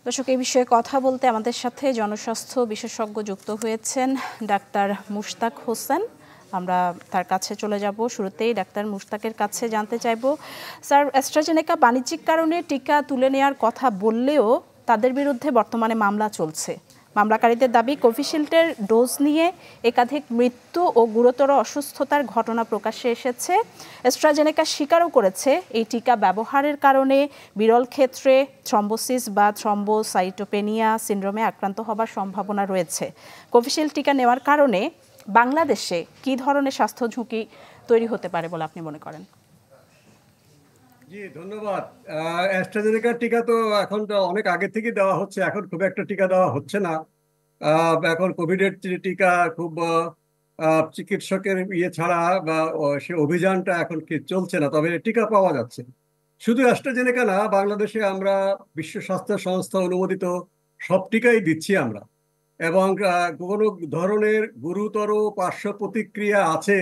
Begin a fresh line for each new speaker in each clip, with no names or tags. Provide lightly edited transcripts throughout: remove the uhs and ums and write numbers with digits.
দর্শক, এই বিষয়ে কথা বলতে আমাদের সাথে জনস্বাস্থ্য বিশেষজ্ঞ যুক্ত হয়েছেন ডাক্তার মুশতাক হোসেন। আমরা তার কাছে চলে যাব। শুরুতেই ডাক্তার মুশতাকের কাছে জানতে চাইব, স্যার, অ্যাস্ট্রাজেনেকা বাণিজ্যিক কারণে টিকা তুলে নেওয়ার কথা বললেও তাদের বিরুদ্ধে বর্তমানে মামলা চলছে। মামলাকারীদের দাবি, কোভিশিল্ডের ডোজ নিয়ে একাধিক মৃত্যু ও গুরুতর অসুস্থতার ঘটনা প্রকাশ্যে এসেছে। অ্যাস্ট্রাজেনেকা স্বীকারও করেছে এই টিকা ব্যবহারের কারণে বিরল ক্ষেত্রে থ্রম্বোসিস বা থ্রম্বোসাইটোপেনিয়া সিন্ড্রোমে আক্রান্ত হবার সম্ভাবনা রয়েছে। কোভিশিল্ড টিকা নেওয়ার কারণে বাংলাদেশে কী ধরনের স্বাস্থ্য ঝুঁকি তৈরি হতে পারে বলে আপনি মনে করেন?
জি, ধন্যবাদ। অ্যাস্ট্রাজেনেকার টিকা তো এখন তো অনেক আগে থেকে দেওয়া হচ্ছে, এখন খুব একটা টিকা দেওয়া হচ্ছে না। এখন কোভিডের টিকা খুব চিকিৎসকের ইয়ে ছাড়া বা সে অভিযানটা এখন কি চলছে না, তবে টিকা পাওয়া যাচ্ছে। শুধু অ্যাস্ট্রাজেনেকা না, বাংলাদেশে আমরা বিশ্ব স্বাস্থ্য সংস্থা অনুমোদিত সব টিকাই দিচ্ছি আমরা। এবং কোনো ধরনের গুরুতর পার্শ্ব প্রতিক্রিয়া আছে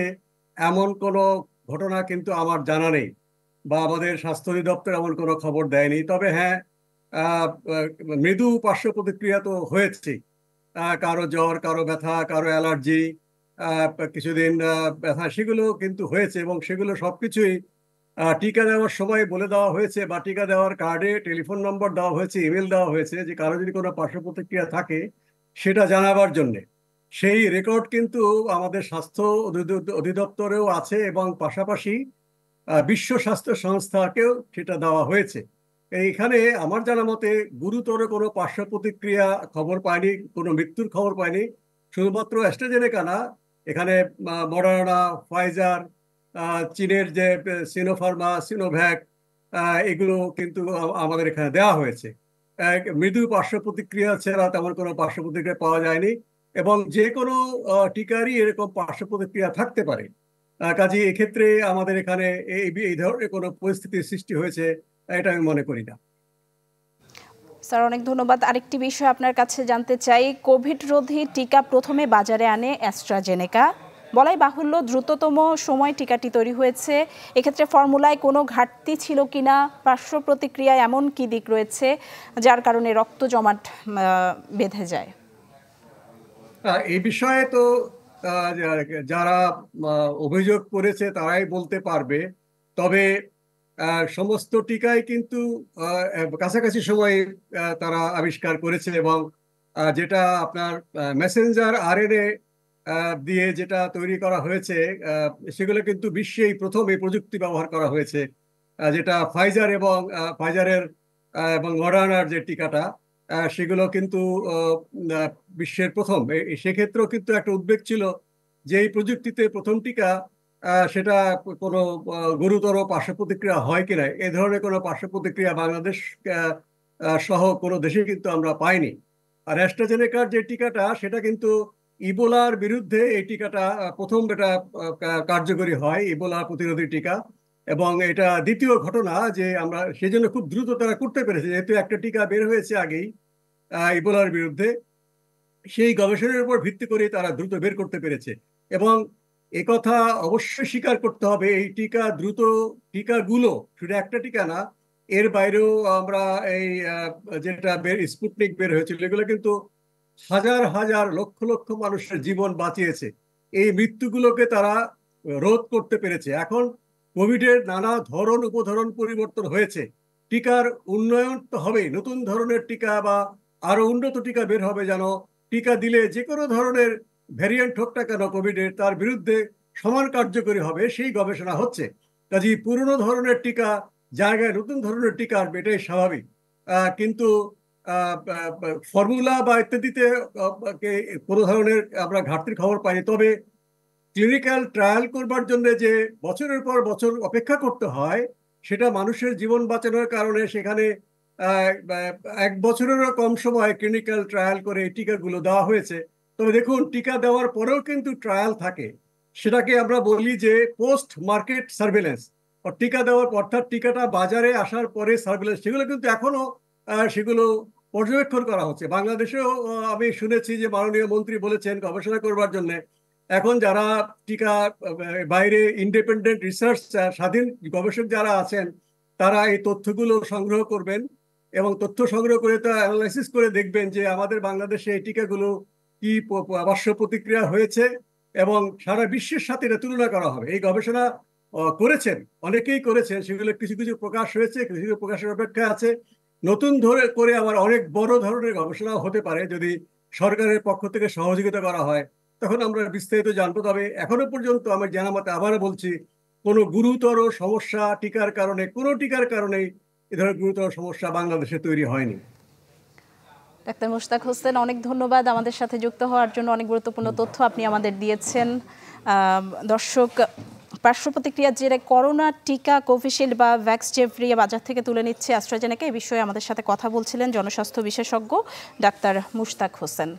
এমন কোনো ঘটনা কিন্তু আমার জানা নেই, বা আমাদের স্বাস্থ্য অধিদপ্তর এমন কোনো খবর দেয়নি। তবে হ্যাঁ, আহ, আহ, মৃদু পার্শ্ব প্রতিক্রিয়া তো হয়েছে। কারো জ্বর, কারো ব্যথা, কারো অ্যালার্জি, কিছুদিন ব্যথা, সেগুলো কিন্তু হয়েছে। এবং সেগুলো সবকিছুই টিকা দেওয়ার সময় বলে দেওয়া হয়েছে, বা টিকা দেওয়ার কার্ডে টেলিফোন নম্বর দেওয়া হয়েছে, ইমেল দেওয়া হয়েছে, যে কারো যদি কোনো পার্শ্ব প্রতিক্রিয়া থাকে সেটা জানাবার জন্যে। সেই রেকর্ড কিন্তু আমাদের স্বাস্থ্য অধিদপ্তরেও আছে, এবং পাশাপাশি বিশ্ব স্বাস্থ্য সংস্থাকেও সেটা দেওয়া হয়েছে। এইখানে আমার জানা মতে গুরুতর কোনো পার্শ্ব প্রতিক্রিয়া খবর পাইনি, কোনো মৃত্যুর খবর পাইনি। শুধুমাত্র অ্যাস্ট্রাজেনেকা না, এখানে মডার্না, ফাইজার, চীনের যে সিনোফার্মা, সিনোভ্যাক, এগুলো কিন্তু আমাদের এখানে দেওয়া হয়েছে। মৃদু পার্শ্ব প্রতিক্রিয়া ছাড়া তেমন কোনো পার্শ্ব প্রতিক্রিয়া পাওয়া যায়নি। এবং যে কোনো টিকারই এরকম পার্শ্ব প্রতিক্রিয়া থাকতে পারে। কাজে এক্ষেত্রে আমাদের এখানে এই ধরনের কোনো পরিস্থিতির সৃষ্টি হয়েছে এটা আমি মনে করি না।
স্যার, অনেক ধন্যবাদ। আরেকটি বিষয় আপনার কাছে জানতে চাই, কোভিড রোধী টিকা প্রথমে বাজারে আনে অ্যাস্ট্রাজেনেকা। বলাই বাহুল্য, দ্রুততম সময় টিকাটি তৈরি হয়েছে। এক্ষেত্রে ফর্মুলায় কোনো ঘাটতি ছিল কিনা, পার্শ্ব প্রতিক্রিয়ায় এমন কি দিক রয়েছে যার কারণে রক্ত জমাট বেঁধে যায়?
এই বিষয়ে তো যারা অভিযোগ করেছে তারাই বলতে পারবে। তবে সমস্ত টিকাই কিন্তু কাছাকাছি সময়ে তারা আবিষ্কার করেছে। এবং যেটা আপনার মেসেঞ্জার আরএনএ দিয়ে যেটা তৈরি করা হয়েছে, সেগুলো কিন্তু বিশ্বেই প্রথম এই প্রযুক্তি ব্যবহার করা হয়েছে। যেটা ফাইজার এবং ফাইজারের এবং মডার্নার যে টিকাটা, সেগুলো কিন্তু আহ, আহ, বিশ্বের প্রথম। সেক্ষেত্রেও কিন্তু একটা উদ্বেগ ছিল যে এই প্রযুক্তিতে প্রথম টিকা, সেটা কোনো গুরুতর পার্শ্ব প্রতিক্রিয়া হয় কিনা। এ ধরনের কোনো পার্শ্ব প্রতিক্রিয়া বাংলাদেশ আহ, সহ কোনো দেশে কিন্তু আমরা পাইনি। আর অ্যাস্ট্রাজেনেকার যে টিকাটা, সেটা কিন্তু ইবোলার বিরুদ্ধে এই টিকাটা প্রথম এটা কার্যকরী হয়, ইবোলা প্রতিরোধী টিকা। এবং এটা দ্বিতীয় ঘটনা যে আমরা সেই জন্য খুব দ্রুত তারা করতে পেরেছে, যেহেতু একটা টিকা বের হয়েছে আগেই ইবোলার বিরুদ্ধে। সেই গবেষণার উপর ভিত্তি করে তারা দ্রুত বের করতে পেরেছে। এবং একথা অবশ্যই স্বীকার করতে হবে, এই টিকাগুলো শুধু একটা টিকা না, এর বাইরেও আমরা এই যেটা স্পুটনিক বের হয়েছিল, এগুলো কিন্তু হাজার হাজার লক্ষ লক্ষ মানুষের জীবন বাঁচিয়েছে। এই মৃত্যুগুলোকে তারা রোধ করতে পেরেছে। এখন কোভিডের নানা ধরন উপধরন পরিবর্তন হয়েছে, টিকার উন্নয়ন তো হবেই, নতুন ধরনের টিকা বা আরো উন্নত টিকা বের হবে, যেন টিকা দিলে যে কোনো ধরনের ভ্যারিয়েন্ট হোক না কেন কোভিডের, তার বিরুদ্ধে সমান কার্যকরী হবে, সেই গবেষণা হচ্ছে। কাজেই পুরনো ধরনের টিকা জায়গায় নতুন ধরনের টিকা আসবে, এটাই স্বাভাবিক। কিন্তু ফর্মুলা বা ইত্যাদিতে কোনো ধরনের আমরা ঘাটতির খবর পাইনি। তবে ক্লিনিক্যাল ট্রায়াল করবার জন্য যে বছরের পর বছর অপেক্ষা করতে হয়, সেটা মানুষের জীবন বাঁচানোর কারণে সেখানে আহ, আহ, এক বছরেরও কম সময় ক্লিনিক্যাল ট্রায়াল করে এই টিকাগুলো দেওয়া হয়েছে। তবে দেখুন, টিকা দেওয়ার পরেও কিন্তু ট্রায়াল থাকে, সেটাকে আমরা বলি যে পোস্ট মার্কেট সার্ভেলেন্স। টিকা দেওয়ার, অর্থাৎ টিকাটা বাজারে আসার পরে সার্ভেলেন্স, সেগুলো কিন্তু এখনো সেগুলো পর্যবেক্ষণ করা হচ্ছে। বাংলাদেশেও আমি শুনেছি যে মাননীয় মন্ত্রী বলেছেন গবেষণা করবার জন্য। এখন যারা টিকা বাইরে ইন্ডিপেন্ডেন্ট রিসার্চ, স্বাধীন গবেষক যারা আছেন, তারা এই তথ্যগুলো সংগ্রহ করবেন এবং তথ্য সংগ্রহ করে তা অ্যানালাইসিস করে দেখবেন যে আমাদের বাংলাদেশে এই টিকাগুলো কি পার্শ্ব প্রতিক্রিয়া হয়েছে এবং সারা বিশ্বের সাথে এটা তুলনা করা হবে। এই গবেষণা করেছেন, অনেকেই করেছেন, সেগুলো কিছু কিছু প্রকাশ হয়েছে, কিছু কিছু প্রকাশের অপেক্ষা আছে। নতুন ধরে করে আবার অনেক বড় ধরনের গবেষণা হতে পারে যদি সরকারের পক্ষ থেকে সহযোগিতা করা হয়, তখন আমরা বিস্তারিত জানবো। তবে এখনো পর্যন্ত আমি জানা মতে আবারও বলছি, কোনো গুরুতর সমস্যা টিকার কারণে, কোনো টিকার কারণেই এ ধরনের গুরুতর সমস্যা বাংলাদেশে তৈরি হয়নি।
ডাক্তার মুশতাক হোসেন, অনেক ধন্যবাদ আমাদের সাথে যুক্ত হওয়ার জন্য। অনেক গুরুত্বপূর্ণ তথ্য আপনি আমাদের দিয়েছেন। দর্শক, পার্শ্ব প্রতিক্রিয়ার জেরে করোনা টিকা কোভিশিল্ড বা ভ্যাক্সজেভরিয়া বাজার থেকে তুলে নিচ্ছে অ্যাস্ট্রাজেনেকা, এই বিষয়ে আমাদের সাথে কথা বলছিলেন জনস্বাস্থ্য বিশেষজ্ঞ ডাক্তার মুশতাক হোসেন।